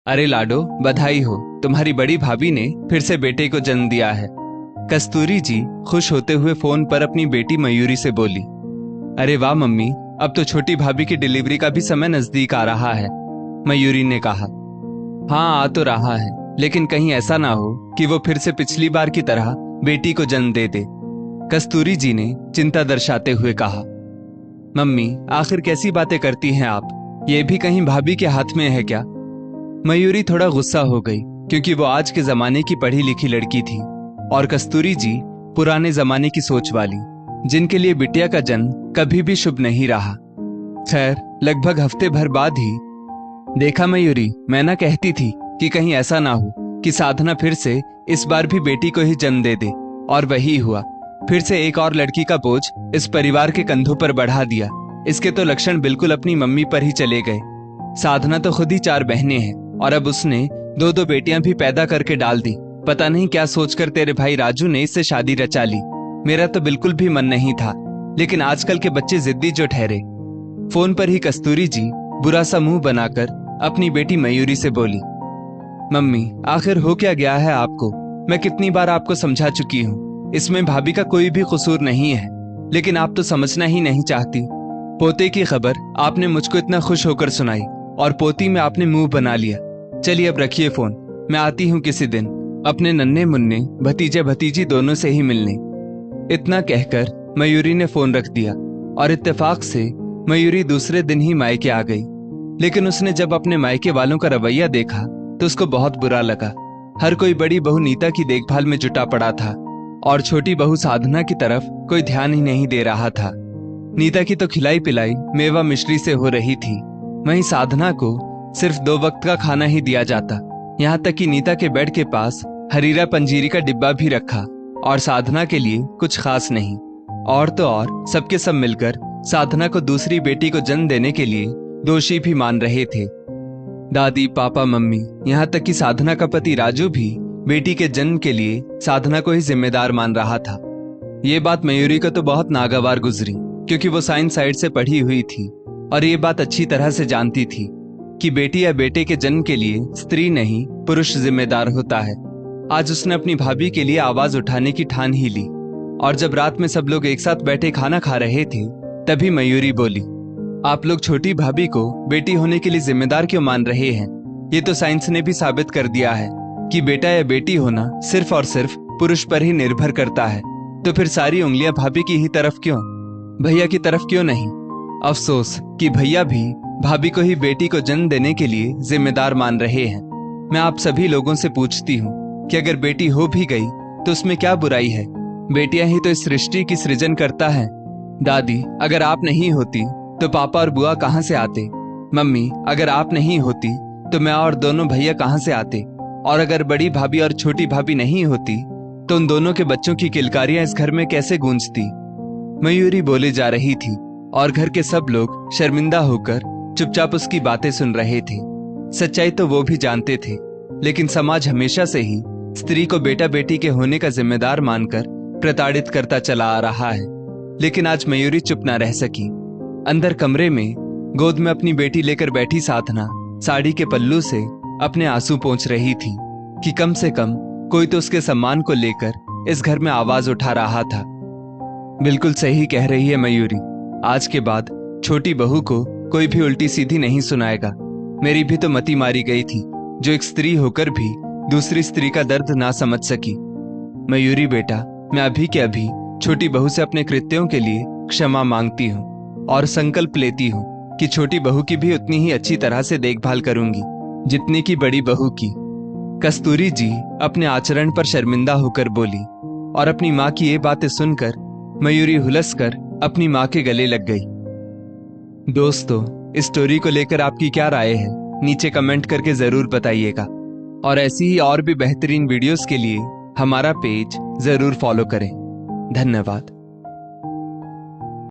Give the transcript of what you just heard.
अरे लाडो, बधाई हो, तुम्हारी बड़ी भाभी ने फिर से बेटे को जन्म दिया है। कस्तूरी जी खुश होते हुए फोन पर अपनी बेटी मयूरी से बोली। अरे वाह मम्मी, अब तो छोटी भाभी की डिलीवरी का भी समय नजदीक आ रहा है, मयूरी ने कहा। हाँ, आ तो रहा है, लेकिन कहीं ऐसा ना हो कि वो फिर से पिछली बार की तरह बेटी को जन्म दे दे, कस्तूरी जी ने चिंता दर्शाते हुए कहा। मम्मी, आखिर कैसी बातें करती हैं आप? ये भी कहीं भाभी के हाथ में है क्या? मयूरी थोड़ा गुस्सा हो गई, क्योंकि वो आज के जमाने की पढ़ी लिखी लड़की थी और कस्तूरी जी पुराने जमाने की सोच वाली, जिनके लिए बिटिया का जन्म कभी भी शुभ नहीं रहा। खैर, लगभग हफ्ते भर बाद ही देखा मयूरी, मैं ना कहती थी कि कहीं ऐसा ना हो कि साधना फिर से इस बार भी बेटी को ही जन्म दे दे, और वही हुआ। फिर से एक और लड़की का बोझ इस परिवार के कंधों पर बढ़ा दिया। इसके तो लक्षण बिल्कुल अपनी मम्मी पर ही चले गए। साधना तो खुद ही 4 बहनें हैं और अब उसने 2-2 बेटियां भी पैदा करके डाल दी। पता नहीं क्या सोचकर तेरे भाई राजू ने इससे शादी रचा ली। मेरा तो बिल्कुल भी मन नहीं था, लेकिन आजकल के बच्चे जिद्दी जो ठहरे। फोन पर ही कस्तूरी जी बुरा सा मुंह बनाकर अपनी बेटी मयूरी से बोली। मम्मी, आखिर हो क्या गया है आपको? मैं कितनी बार आपको समझा चुकी हूँ, इसमें भाभी का कोई भी कसूर नहीं है, लेकिन आप तो समझना ही नहीं चाहती। पोते की खबर आपने मुझको इतना खुश होकर सुनाई और पोती में आपने मुंह बना लिया। चलिए अब रखिए फोन, मैं आती हूँ किसी दिन अपने नन्हे मुन्ने भतीजे भतीजी दोनों से ही मिलने। इतना कहकर मयूरी ने फोन रख दिया और इत्तेफाक से मयूरी दूसरे दिन ही मायके आ गई। लेकिन उसने जब अपने मायके वालों का रवैया देखा तो उसको बहुत बुरा लगा। हर कोई बड़ी बहू नीता की देखभाल में जुटा पड़ा था और छोटी बहू साधना की तरफ कोई ध्यान ही नहीं दे रहा था। नीता की तो खिलाई पिलाई मेवा मिश्री से हो रही थी, वहीं साधना को सिर्फ 2 वक्त का खाना ही दिया जाता। यहाँ तक कि नीता के बेड के पास हरीरा पंजीरी का डिब्बा भी रखा और साधना के लिए कुछ खास नहीं। और तो और सबके सब मिलकर साधना को दूसरी बेटी को जन्म देने के लिए दोषी भी मान रहे थे। दादी, पापा, मम्मी, यहाँ तक कि साधना का पति राजू भी बेटी के जन्म के लिए साधना को ही जिम्मेदार मान रहा था। ये बात मयूरी को तो बहुत नागवार गुजरी, क्योंकि वो साइंस साइड से पढ़ी हुई थी और ये बात अच्छी तरह से जानती थी कि बेटी या बेटे के जन्म के लिए स्त्री नहीं पुरुष जिम्मेदार होता है। आज उसने अपनी भाभी के लिए आवाज उठाने की ठान ही ली और जब रात में सब लोग एक साथ बैठे खाना खा रहे थे तभी मयूरी बोली, आप लोग छोटी भाभी को बेटी होने के लिए जिम्मेदार क्यों मान रहे हैं? ये तो साइंस ने भी साबित कर दिया है कि बेटा या बेटी होना सिर्फ और सिर्फ पुरुष पर ही निर्भर करता है। तो फिर सारी उंगलियां भाभी की ही तरफ क्यों, भैया की तरफ क्यों नहीं? अफसोस कि भैया भी भाभी को ही बेटी को जन्म देने के लिए जिम्मेदार मान रहे हैं। मैं आप सभी लोगों से पूछती हूँ कि अगर बेटी हो भी गई तो उसमें क्या बुराई है? बेटियां ही तो इस सृष्टि की सृजन करता है। दादी, अगर आप नहीं होती तो पापा और बुआ कहाँ से आते? मम्मी, अगर आप नहीं होती तो मैं और दोनों भैया कहाँ से आते? और अगर बड़ी भाभी और छोटी भाभी नहीं होती तो उन दोनों के बच्चों की किलकारियां इस घर में कैसे गूंजती? मयूरी बोले जा रही थी और घर के सब लोग शर्मिंदा होकर चुपचाप उसकी बातें सुन रहे थे। सच्चाई तो वो भी जानते थे, लेकिन समाज हमेशा से ही स्त्री को बेटा बेटी के होने का जिम्मेदार मानकर प्रताड़ित करता चला आ रहा है। लेकिन आज मयूरी चुप ना रह सकी। अंदर कमरे में गोद में अपनी बेटी लेकर बैठी साधना साड़ी के पल्लू से अपने आंसू पोंछ रही थी कि कम से कम कोई तो उसके सम्मान को लेकर इस घर में आवाज उठा रहा था। बिल्कुल सही कह रही है मयूरी, आज के बाद छोटी बहू को कोई भी उल्टी सीधी नहीं सुनाएगा। मेरी भी तो मति मारी गई थी, जो एक स्त्री होकर भी दूसरी स्त्री का दर्द ना समझ सकी। मयूरी बेटा, मैं अभी के अभी छोटी बहू से अपने कृत्यों के लिए क्षमा मांगती हूँ और संकल्प लेती हूँ कि छोटी बहू की भी उतनी ही अच्छी तरह से देखभाल करूंगी जितनी की बड़ी बहू की। कस्तूरी जी अपने आचरण पर शर्मिंदा होकर बोली और अपनी माँ की ये बातें सुनकर मयूरी हुलसकर अपनी माँ के गले लग गई। दोस्तों, इस स्टोरी को लेकर आपकी क्या राय है? नीचे कमेंट करके जरूर बताइएगा और ऐसी ही और भी बेहतरीन वीडियोस के लिए हमारा पेज जरूर फॉलो करें। धन्यवाद।